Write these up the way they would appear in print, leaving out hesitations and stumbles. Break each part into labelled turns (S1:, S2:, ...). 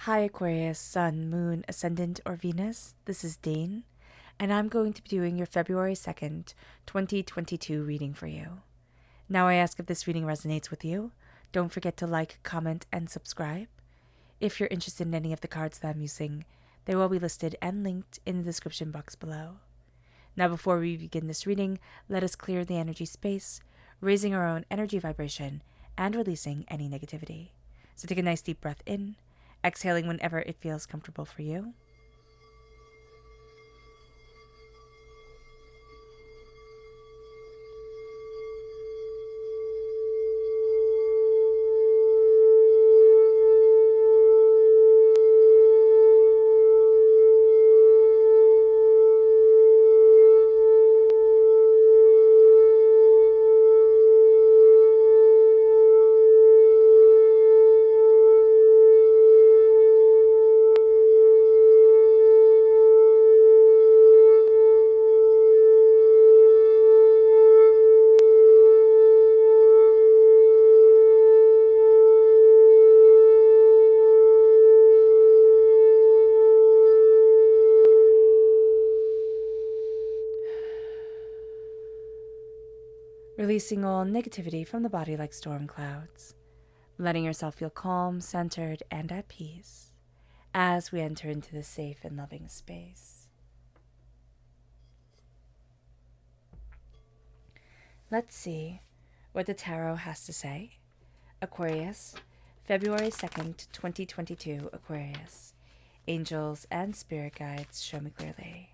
S1: Hi Aquarius, Sun, Moon, Ascendant, or Venus. This is Dane, and I'm going to be doing your February 2nd, 2022 reading for you. Now I ask if this reading resonates with you. Don't forget to like, comment, and subscribe. If you're interested in any of the cards that I'm using, they will be listed and linked in the description box below. Now before we begin this reading, let us clear the energy space, raising our own energy vibration and releasing any negativity. So take a nice deep breath in, exhaling whenever it feels comfortable for you. Releasing all negativity from the body like storm clouds, letting yourself feel calm, centered, and at peace as we enter into this safe and loving space. Let's see what the tarot has to say. Aquarius, February 2nd, 2022, Aquarius. Angels and spirit guides, show me clearly.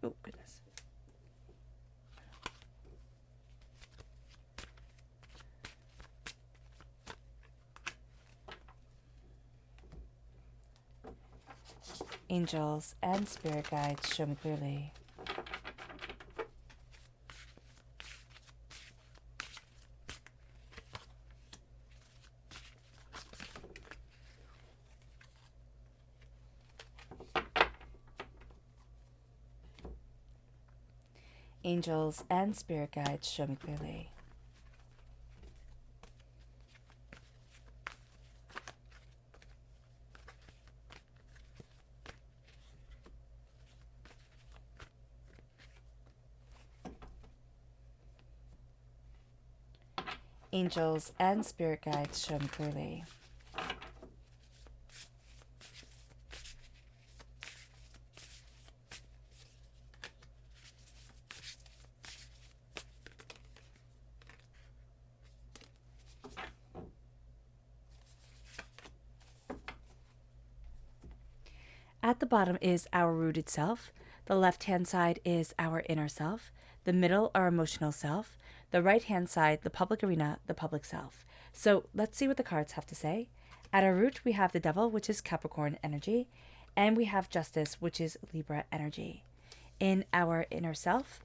S1: Oh, goodness. Angels and spirit guides, show me clearly. Angels and spirit guides, show me clearly. Angels and spirit guides, show me clearly. At the bottom is our rooted self. The left-hand side is our inner self. The middle, our emotional self. The right-hand side, the public arena, the public self. So let's see what the cards have to say. At our root, we have the Devil, which is Capricorn energy. And we have Justice, which is Libra energy. In our inner self,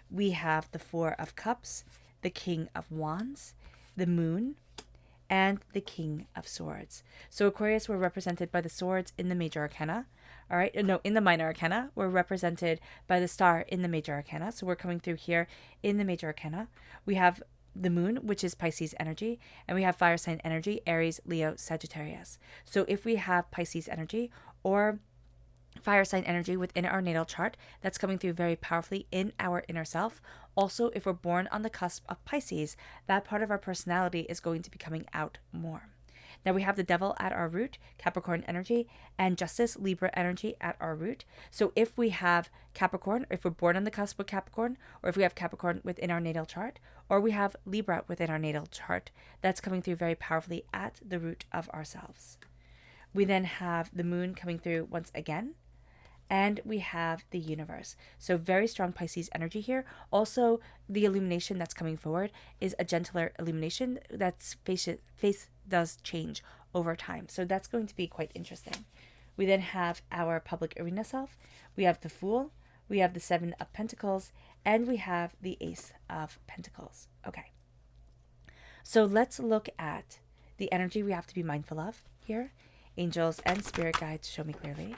S1: we have the Four of Cups, the King of Wands, the Moon, and the King of Swords. So Aquarius, we're represented by the swords in the major arcana. All right, no, in the minor arcana, we're represented by the star in the major arcana. So we're coming through here in the major arcana. We have the moon, which is Pisces energy, and we have fire sign energy, Aries, Leo, Sagittarius. So if we have Pisces energy or fire sign energy within our natal chart, that's coming through very powerfully in our inner self. Also, if we're born on the cusp of Pisces, that part of our personality is going to be coming out more. Now we have the Devil at our root, Capricorn energy, and Justice, Libra energy at our root. So if we have Capricorn, if we're born on the cusp with Capricorn, or if we have Capricorn within our natal chart, or we have Libra within our natal chart, that's coming through very powerfully at the root of ourselves. We then have the moon coming through once again, and we have the universe. So very strong Pisces energy here. Also, the illumination that's coming forward is a gentler illumination that's face does change over time. So that's going to be quite interesting. We then have our public arena self. We have the Fool. We have the Seven of Pentacles. And we have the Ace of Pentacles. Okay. So let's look at the energy we have to be mindful of here. Angels and spirit guides, show me clearly.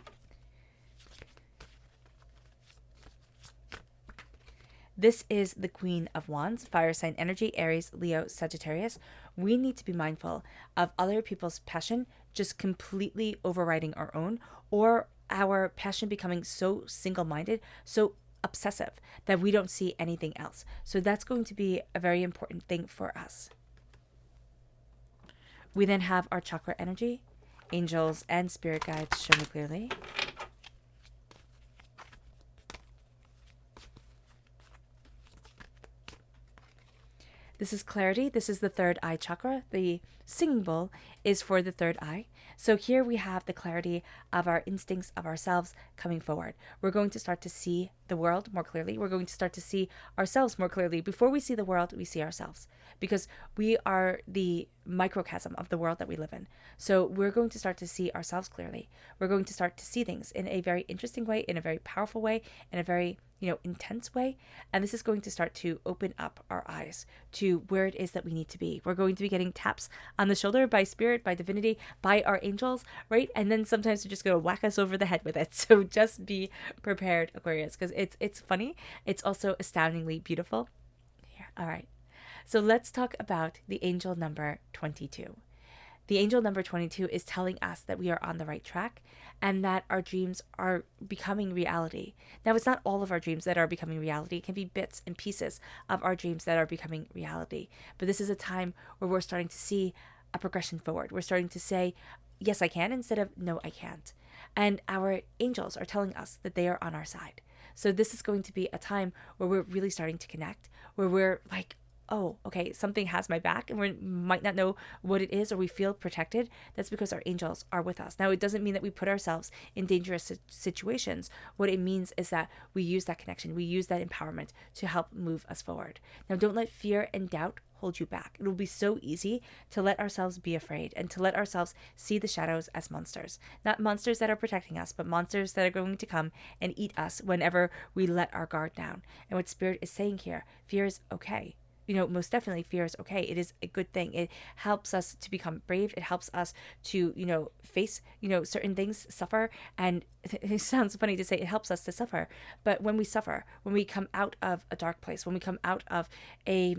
S1: This is the Queen of Wands, fire sign energy, Aries, Leo, Sagittarius. We need to be mindful of other people's passion just completely overriding our own, or our passion becoming so single-minded, so obsessive that we don't see anything else. So that's going to be a very important thing for us. We then have our chakra energy, angels and spirit guides show me clearly. This is clarity. This is the third eye chakra. The singing bowl is for the third eye. So here we have the clarity of our instincts of ourselves coming forward. We're going to start to see the world more clearly. We're going to start to see ourselves more clearly. Before we see the world, we see ourselves, because we are the microcosm of the world that we live in. So we're going to start to see ourselves clearly. We're going to start to see things in a very interesting way, in a very powerful way, in a very intense way. And this is going to start to open up our eyes to where it is that we need to be. We're going to be getting taps on the shoulder by spirit, by divinity, by our angels, right? And then sometimes they're just going to whack us over the head with it. So just be prepared, Aquarius, because it's funny. It's also astoundingly beautiful. Here, all right. So let's talk about the angel number 22. The angel number 22 is telling us that we are on the right track and that our dreams are becoming reality. Now, it's not all of our dreams that are becoming reality. It can be bits and pieces of our dreams that are becoming reality. But this is a time where we're starting to see a progression forward. We're starting to say, yes, I can, instead of no, I can't. And our angels are telling us that they are on our side. So this is going to be a time where we're really starting to connect, where we're like, oh, okay, something has my back, and we might not know what it is, or we feel protected. That's because our angels are with us. Now, it doesn't mean that we put ourselves in dangerous situations. What it means is that we use that connection, we use that empowerment to help move us forward. Now, don't let fear and doubt hold you back. It will be so easy to let ourselves be afraid and to let ourselves see the shadows as monsters. Not monsters that are protecting us, but monsters that are going to come and eat us whenever we let our guard down. And what Spirit is saying here, fear is okay. Most definitely fear is okay. It is a good thing. It helps us to become brave. It helps us to, face, certain things, suffer. And it sounds funny to say it helps us to suffer. But when we suffer, when we come out of a dark place, when we come out of a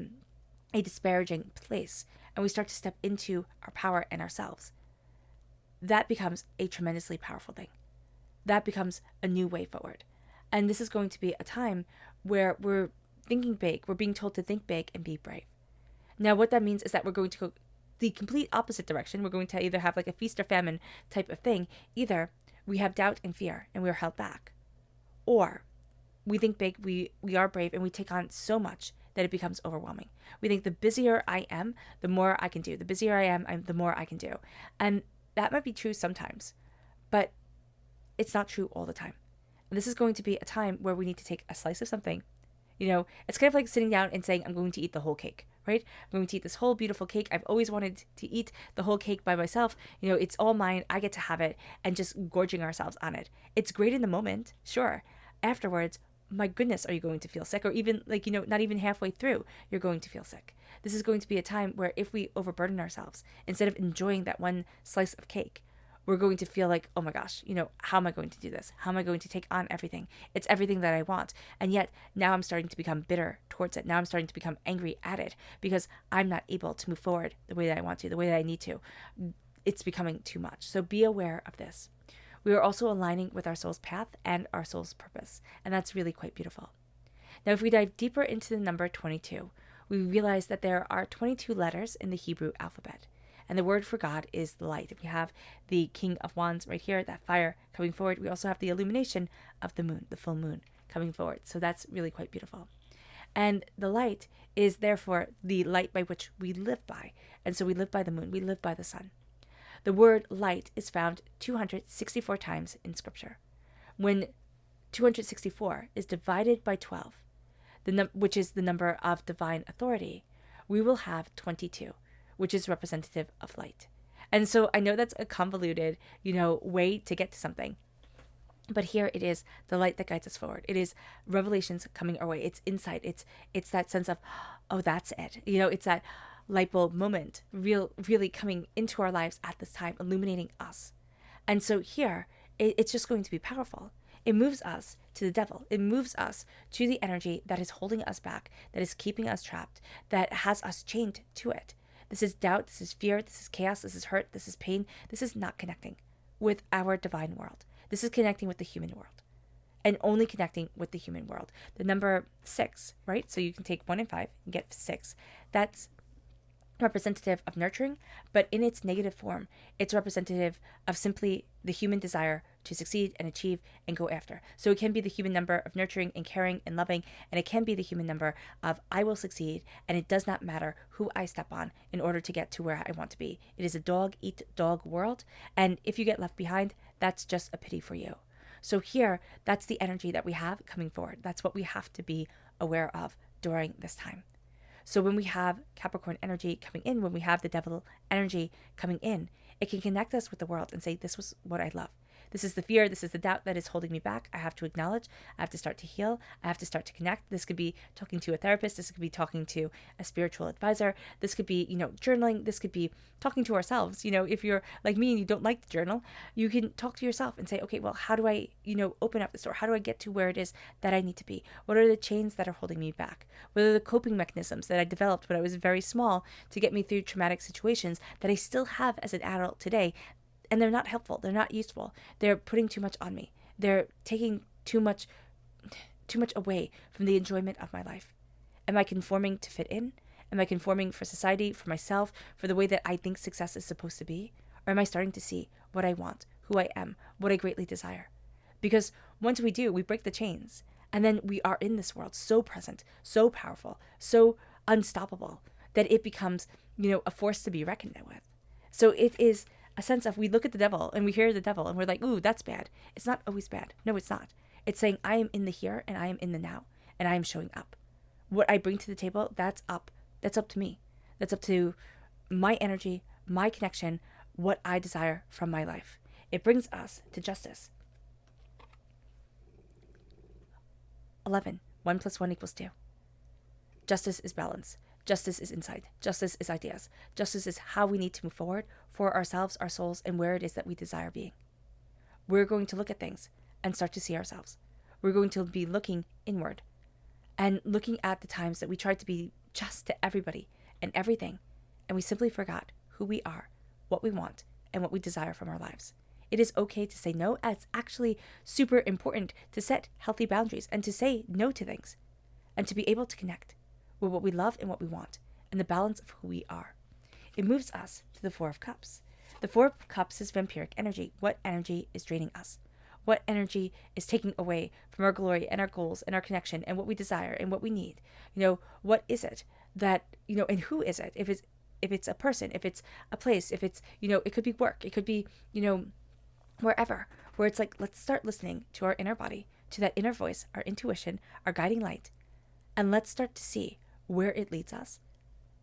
S1: disparaging place, and we start to step into our power and ourselves, that becomes a tremendously powerful thing. That becomes a new way forward. And this is going to be a time where we're thinking big. We're being told to think big and be brave. Now, what that means is that we're going to go the complete opposite direction. We're going to either have like a feast or famine type of thing. Either we have doubt and fear and we're held back, or we think big, we are brave, and we take on so much that it becomes overwhelming. We think the busier I am, the more I can do. The busier I am, the more I can do. And that might be true sometimes, but it's not true all the time. And this is going to be a time where we need to take a slice of something. It's kind of like sitting down and saying, I'm going to eat the whole cake, right? I'm going to eat this whole beautiful cake. I've always wanted to eat the whole cake by myself. It's all mine. I get to have it, and just gorging ourselves on it. It's great in the moment, sure. Afterwards, my goodness, are you going to feel sick? Or even not even halfway through, you're going to feel sick. This is going to be a time where if we overburden ourselves, instead of enjoying that one slice of cake, we're going to feel like, oh my gosh, how am I going to do this? How am I going to take on everything? It's everything that I want. And yet now I'm starting to become bitter towards it. Now I'm starting to become angry at it because I'm not able to move forward the way that I want to, the way that I need to. It's becoming too much. So be aware of this. We are also aligning with our soul's path and our soul's purpose. And that's really quite beautiful. Now, if we dive deeper into the number 22, we realize that there are 22 letters in the Hebrew alphabet. And the word for God is the light. If we have the King of Wands right here, that fire coming forward, we also have the illumination of the moon, the full moon coming forward. So that's really quite beautiful. And the light is therefore the light by which we live by. And so we live by the moon, we live by the sun. The word light is found 264 times in Scripture. When 264 is divided by 12, which is the number of divine authority, we will have 22. Which is representative of light. And so I know that's a convoluted, way to get to something. But here it is the light that guides us forward. It is revelations coming our way. It's insight. It's that sense of, oh, that's it. It's that light bulb moment really coming into our lives at this time, illuminating us. And so here, it's just going to be powerful. It moves us to the devil. It moves us to the energy that is holding us back, that is keeping us trapped, that has us chained to it. This is doubt, this is fear, this is chaos, this is hurt, this is pain. This is not connecting with our divine world. This is connecting with the human world, and only connecting with the human world. The number 6, right? So you can take 1 and 5 and get 6. That's representative of nurturing, but in its negative form, it's representative of simply the human desire to succeed and achieve and go after. So it can be the human number of nurturing and caring and loving, and it can be the human number of I will succeed, and it does not matter who I step on in order to get to where I want to be. It is a dog eat dog world, and if you get left behind, that's just a pity for you. So here, that's the energy that we have coming forward. That's what we have to be aware of during this time. So when we have Capricorn energy coming in, when we have the devil energy coming in, it can connect us with the world and say, this was what I love. This is the fear, this is the doubt that is holding me back. I have to acknowledge, I have to start to heal, I have to start to connect. This could be talking to a therapist, this could be talking to a spiritual advisor, this could be, journaling, this could be talking to ourselves. If you're like me and you don't like to journal, you can talk to yourself and say, okay, well, how do I, open up this door? How do I get to where it is that I need to be? What are the chains that are holding me back? What are the coping mechanisms that I developed when I was very small to get me through traumatic situations that I still have as an adult today? And they're not helpful. They're not useful. They're putting too much on me. They're taking too much away from the enjoyment of my life. Am I conforming to fit in? Am I conforming for society, for myself, for the way that I think success is supposed to be? Or am I starting to see what I want, who I am, what I greatly desire? Because once we do, we break the chains. And then we are in this world so present, so powerful, so unstoppable that it becomes, a force to be reckoned with. So it is a sense of, we look at the devil and we hear the devil and we're like, ooh, that's bad. It's not always bad. No, it's not. It's saying I am in the here and I am in the now and I am showing up. What I bring to the table, that's up. That's up to me. That's up to my energy, my connection, what I desire from my life. It brings us to justice. 11. 1 + 1 = 2. Justice is balance. Justice is insight. Justice is ideas. Justice is how we need to move forward for ourselves, our souls, and where it is that we desire being. We're going to look at things and start to see ourselves. We're going to be looking inward and looking at the times that we tried to be just to everybody and everything, and we simply forgot who we are, what we want, and what we desire from our lives. It is okay to say no. It's actually super important to set healthy boundaries and to say no to things and to be able to connect with what we love and what we want, and the balance of who we are. It moves us to the 4 of Cups. The 4 of Cups is vampiric energy. What energy is draining us? What energy is taking away from our glory and our goals and our connection and what we desire and what we need? What is it that, and who is it? If it's a person, if it's a place, if it's, it could be work, it could be, wherever, where it's like, let's start listening to our inner body, to that inner voice, our intuition, our guiding light, and let's start to see where it leads us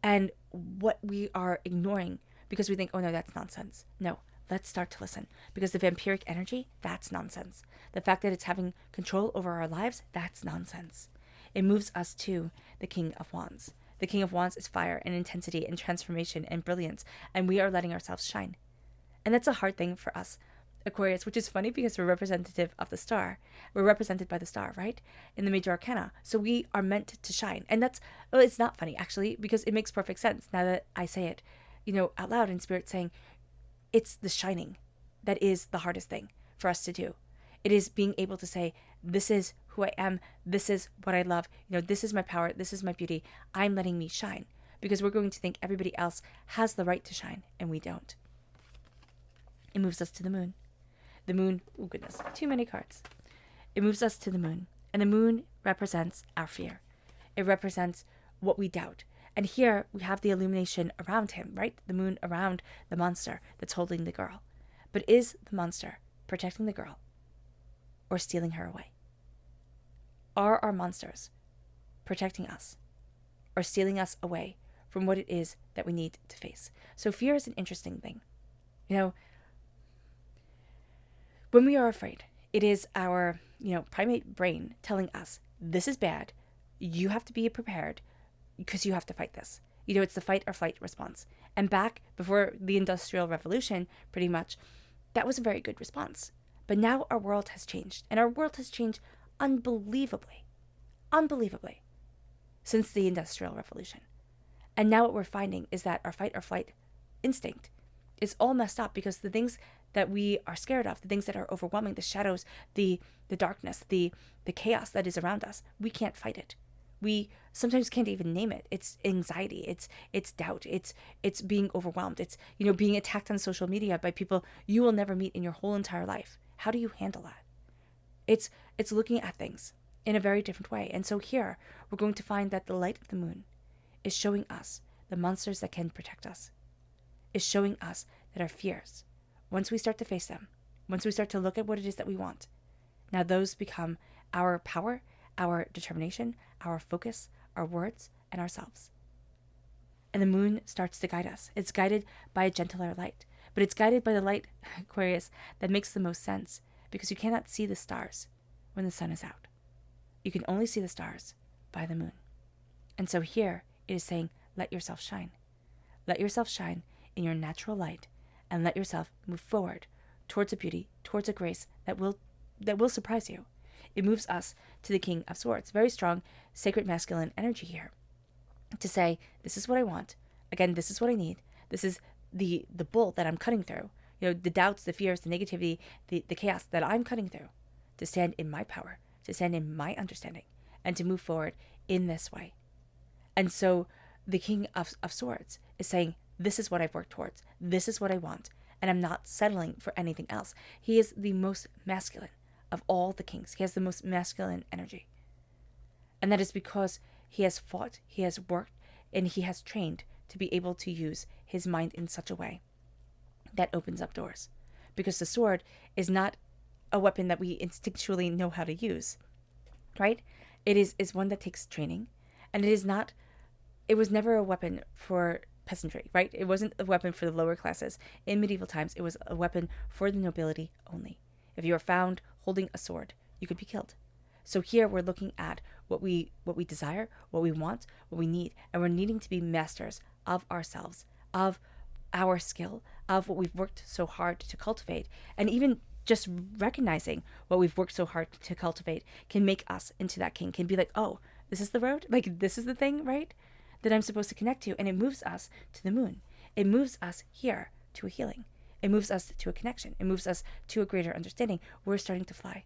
S1: and what we are ignoring because we think, oh no, that's nonsense. No, let's start to listen, because the vampiric energy, that's nonsense. The fact that it's having control over our lives, that's nonsense. It moves us to the King of Wands. The King of Wands is fire and intensity and transformation and brilliance, and we are letting ourselves shine. And that's a hard thing for us Aquarius, which is funny because we're representative of the star. We're represented by the star, right? In the major arcana. So we are meant to shine. And it's not funny actually, because it makes perfect sense now that I say it, out loud in spirit, saying it's the shining that is the hardest thing for us to do. It is being able to say, this is who I am. This is what I love. This is my power. This is my beauty. I'm letting me shine, because we're going to think everybody else has the right to shine and we don't. It moves us to the moon. The moon, oh goodness, too many cards. It moves us to the moon, and the moon represents our fear. It represents what we doubt. And here we have the illumination around him, right? The moon around the monster that's holding the girl. But is the monster protecting the girl or stealing her away? Are our monsters protecting us or stealing us away from what it is that we need to face? So fear is an interesting thing. When we are afraid, it is our, primate brain telling us, this is bad, you have to be prepared because you have to fight this. It's the fight or flight response. And back before the Industrial Revolution, pretty much, that was a very good response. But now our world has changed, and our world has changed unbelievably, unbelievably, since the Industrial Revolution. And now what we're finding is that our fight or flight instinct is all messed up because the things that we are scared of, the things that are overwhelming, the shadows, the darkness, the chaos that is around us, we can't fight it. We sometimes can't even name it. It's anxiety, it's doubt, it's being overwhelmed, it's being attacked on social media by people you will never meet in your whole entire life. How do you handle that? It's looking at things in a very different way. And so here we're going to find that the light of the moon is showing us the monsters that can protect us, is showing us that our fears, once we start to face them, once we start to look at what it is that we want, now those become our power, our determination, our focus, our words, and ourselves. And the moon starts to guide us. It's guided by a gentler light, but it's guided by the light, Aquarius, that makes the most sense, because you cannot see the stars when the sun is out. You can only see the stars by the moon. And so here it is saying, let yourself shine. Let yourself shine in your natural light, and let yourself move forward towards a beauty, towards a grace that will surprise you. It moves us to the King of Swords. Very strong, sacred masculine energy here. To say, this is what I want. Again, this is what I need. This is the bull that I'm cutting through. The doubts, the fears, the negativity, the chaos that I'm cutting through. To stand in my power, to stand in my understanding, and to move forward in this way. And so the King of Swords is saying, this is what I've worked towards. This is what I want. And I'm not settling for anything else. He is the most masculine of all the kings. He has the most masculine energy. And that is because he has fought, he has worked, and he has trained to be able to use his mind in such a way that opens up doors. Because the sword is not a weapon that we instinctually know how to use, right? It is one that takes training, and it was never a weapon for peasantry, right? It wasn't a weapon for the lower classes. In medieval times, it was a weapon for the nobility only. If you were found holding a sword, you could be killed. So here we're looking at what we desire, what we want, what we need, and we're needing to be masters of ourselves, of our skill, of what we've worked so hard to cultivate. And even just recognizing what we've worked so hard to cultivate can make us into that king, can be like, oh, this is the road? Like, this is the thing, right? That I'm supposed to connect to. And it moves us to the moon. It moves us here to a healing. It moves us to a connection. It moves us to a greater understanding. We're starting to fly.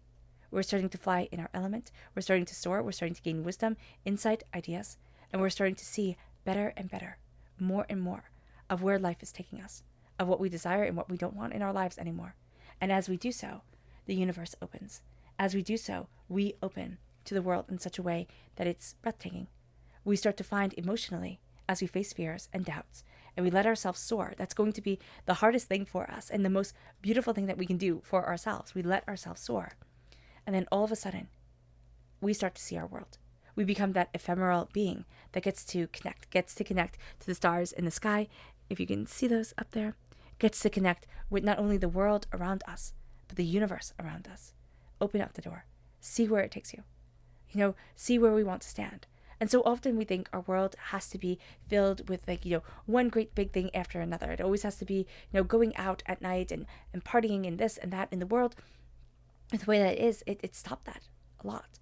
S1: We're starting to fly in our element. We're starting to soar. We're starting to gain wisdom, insight, ideas. And we're starting to see better and better, more and more of where life is taking us, of what we desire and what we don't want in our lives anymore. And as we do so, the universe opens. As we do so, we open to the world in such a way that it's breathtaking. We start to find emotionally, as we face fears and doubts, and we let ourselves soar. That's going to be the hardest thing for us and the most beautiful thing that we can do for ourselves. We let ourselves soar. And then all of a sudden, we start to see our world. We become that ephemeral being that gets to connect to the stars in the sky, if you can see those up there, gets to connect with not only the world around us, but the universe around us. Open up the door. See where it takes you. See where we want to stand. And so often we think our world has to be filled with one great big thing after another. It always has to be, going out at night and partying and this and that in the world. And the way that it is, it stopped that a lot.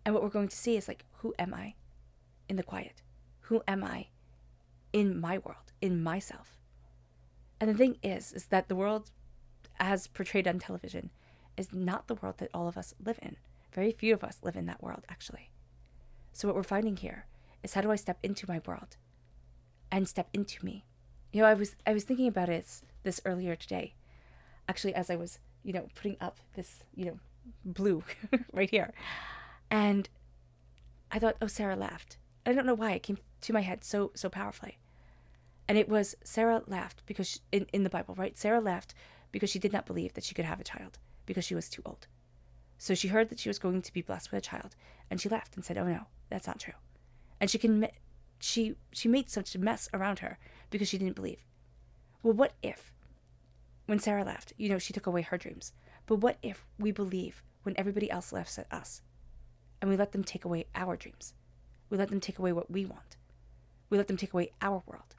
S1: And what we're going to see is who am I in the quiet? Who am I in my world, in myself? And the thing is that the world as portrayed on television is not the world that all of us live in. Very few of us live in that world, actually. So what we're finding here is, how do I step into my world and step into me? I was thinking about this earlier today, actually, as I was, putting up this, blue right here. And I thought, oh, Sarah laughed. I don't know why it came to my head so powerfully. And it was, Sarah laughed because in the Bible, right? Sarah laughed because she did not believe that she could have a child because she was too old. So she heard that she was going to be blessed with a child, and she laughed and said, oh no, that's not true. And she made such a mess around her because she didn't believe. Well, what if, when Sarah laughed, she took away her dreams. But what if we believe when everybody else laughs at us, and we let them take away our dreams? We let them take away what we want. We let them take away our world.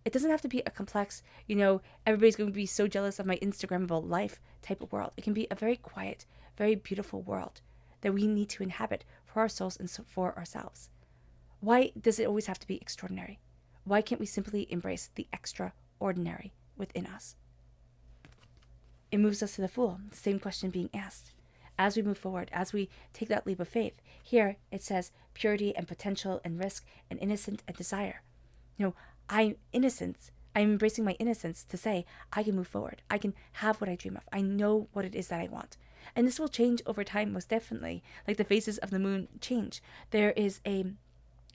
S1: It doesn't have to be a complex, everybody's going to be so jealous of my Instagrammable life type of world. It can be a very quiet, very beautiful world that we need to inhabit for our souls and for ourselves. Why does it always have to be extraordinary? Why can't we simply embrace the extraordinary within us? It moves us to the Fool, the same question being asked. As we move forward, as we take that leap of faith, here it says purity and potential and risk and innocence and desire. I'm innocent. I'm embracing my innocence to say I can move forward. I can have what I dream of. I know what it is that I want. And this will change over time, most definitely. Like the phases of the moon change. There is a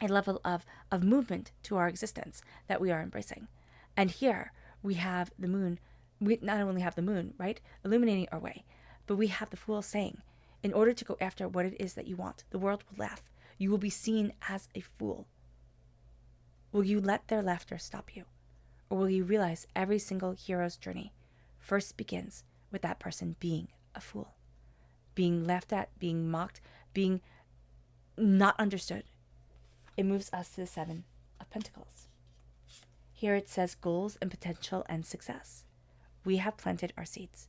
S1: level of movement to our existence that we are embracing. And here we have the moon. We not only have the moon, right, illuminating our way, but we have the Fool saying, in order to go after what it is that you want, the world will laugh. You will be seen as a fool. Will you let their laughter stop you? Or will you realize every single hero's journey first begins with that person being a fool, being laughed at, being mocked, being not understood? It moves us to the Seven of Pentacles. Here it says goals and potential and success. We have planted our seeds.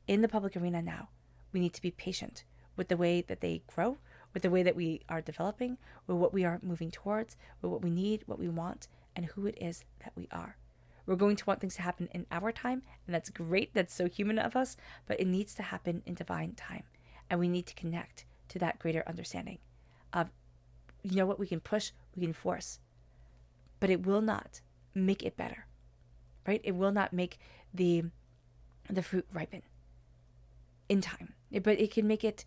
S1: In the public arena now, we need to be patient with the way that they grow, with the way that we are developing, with what we are moving towards, with what we need, what we want, and who it is that we are. We're going to want things to happen in our time, and that's great. That's so human of us, but it needs to happen in divine time. And we need to connect to that greater understanding of, what we can push, we can force, but it will not make it better, right? It will not make the fruit ripen in time, but it can make it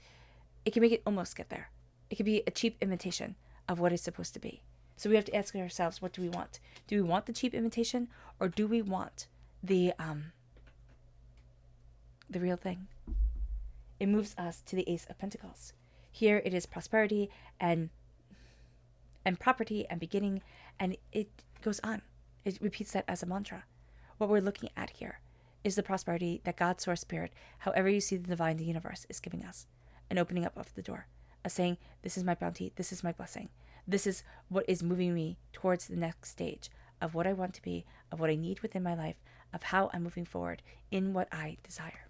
S1: almost get there. It could be a cheap imitation of what it's supposed to be. So we have to ask ourselves, what do we want? Do we want the cheap imitation, or do we want the real thing? It moves us to the Ace of Pentacles. Here it is prosperity and property and beginning, and it goes on. It repeats that as a mantra. What we're looking at here is the prosperity that God, Source, Spirit, however you see the divine, the universe, is giving us. An opening up of the door, a saying, this is my bounty, this is my blessing. This is what is moving me towards the next stage of what I want to be, of what I need within my life, of how I'm moving forward in what I desire.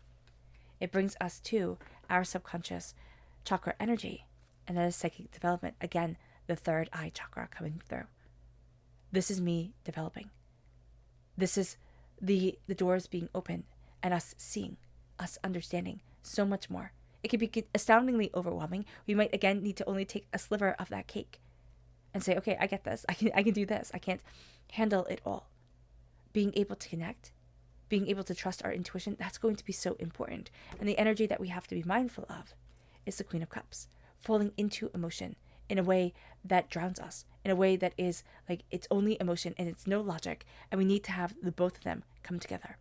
S1: It brings us to our subconscious chakra energy, and that is psychic development. Again, the third eye chakra coming through. This is me developing. This is the doors being opened and us seeing, us understanding so much more. It can be astoundingly overwhelming. We might, again, need to only take a sliver of that cake and say, okay, I get this. I can do this. I can't handle it all. Being able to connect, being able to trust our intuition, that's going to be so important. And the energy that we have to be mindful of is the Queen of Cups, falling into emotion in a way that drowns us, in a way that is like it's only emotion and it's no logic, and we need to have the both of them come together.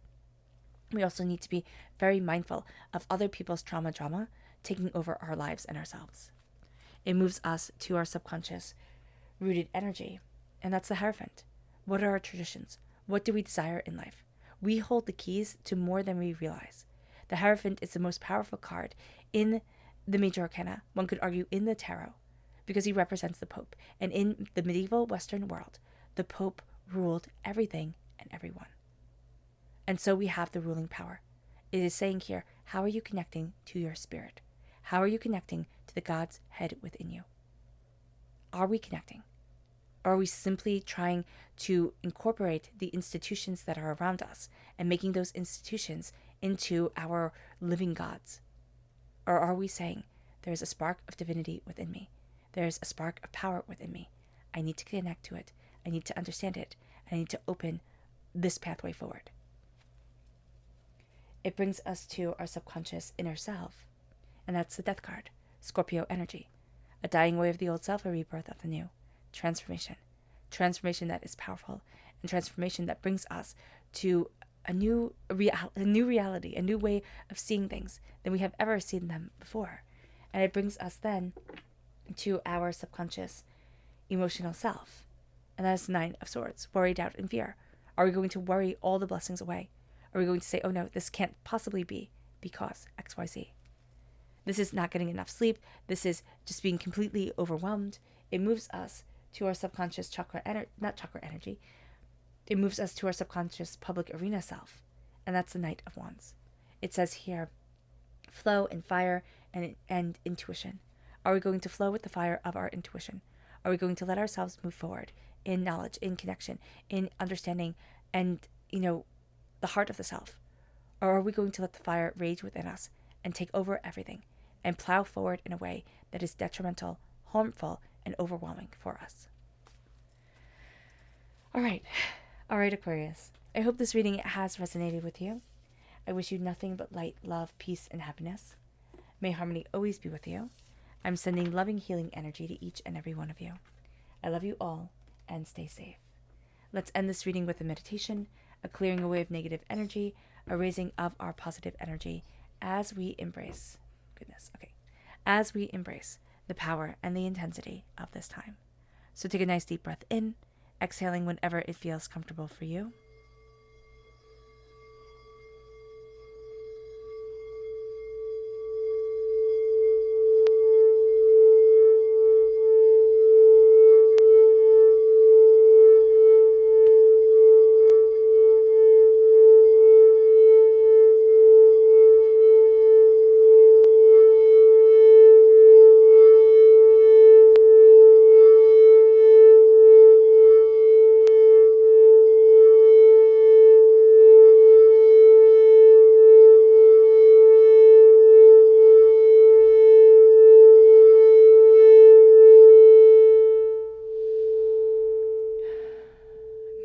S1: We also need to be very mindful of other people's drama taking over our lives and ourselves. It moves us to our subconscious rooted energy, and that's the Hierophant. What are our traditions? What do we desire in life? We hold the keys to more than we realize. The Hierophant is the most powerful card in the major arcana, one could argue in the tarot, because he represents the Pope. And in the medieval Western world, the Pope ruled everything and everyone. And so we have the ruling power. It is saying here, how are you connecting to your spirit? How are you connecting to the God's head within you? Are we connecting? Or are we simply trying to incorporate the institutions that are around us and making those institutions into our living gods? Or are we saying, there's a spark of divinity within me. There's a spark of power within me. I need to connect to it. I need to understand it. I need to open this pathway forward. It brings us to our subconscious inner self, and that's the Death card, Scorpio energy, a dying away of the old self, a rebirth of the new, transformation that is powerful, and transformation that brings us to a new reality, a new way of seeing things than we have ever seen them before. And it brings us then to our subconscious emotional self, and that is the Nine of Swords, worry, doubt, and fear. Are we going to worry all the blessings away? Are we going to say, oh no, this can't possibly be because XYZ? This is not getting enough sleep. This is just being completely overwhelmed. It moves us to our subconscious It moves us to our subconscious public arena self, and that's the Knight of Wands. It says here, flow and fire and intuition. Are we going to flow with the fire of our intuition? Are we going to let ourselves move forward in knowledge, in connection, in understanding, and, the heart of the self? Or are we going to let the fire rage within us and take over everything and plow forward in a way that is detrimental, harmful, and overwhelming for us? All right, Aquarius. I hope this reading has resonated with you. I wish you nothing but light, love, peace, and happiness. May harmony always be with you. I'm sending loving, healing energy to each and every one of you. I love you all, and stay safe. Let's end this reading with a meditation, a clearing away of negative energy, a raising of our positive energy as we embrace, as we embrace the power and the intensity of this time. So take a nice deep breath in, exhaling whenever it feels comfortable for you.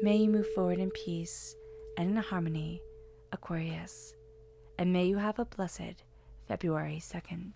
S1: May you move forward in peace and in harmony, Aquarius, and may you have a blessed February 2nd.